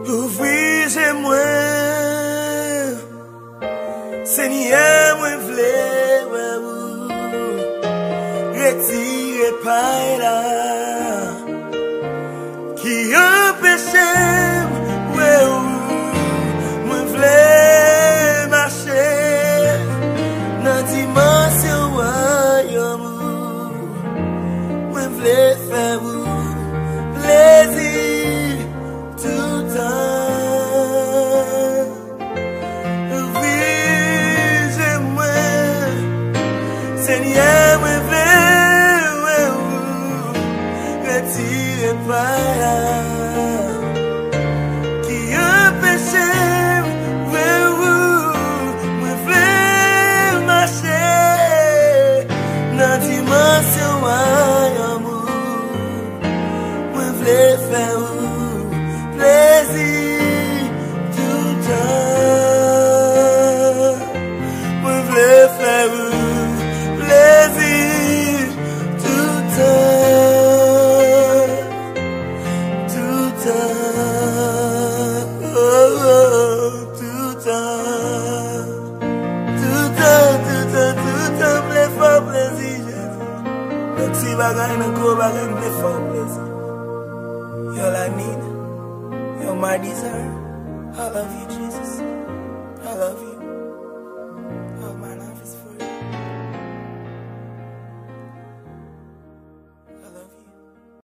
Ouvrir-moi, Seigneur, moi vle retire pas là qui empêche moi vle marcher dans dimension royaume, moi vle faire plaisir tout temps. Seigneur, moi veux retire pas qui empêche moi veux marcher dans dimension amour, moi veux faire plaisir tout temps, moi veux faire plaisir tout temps, tout temps, tout temps, tout temps, tout temps, me faire plaisir, Jésus. Donc si bagay nan ko bagay me faire plaisir. You're all I need, you're my desire. I love you, Jesus. I love you.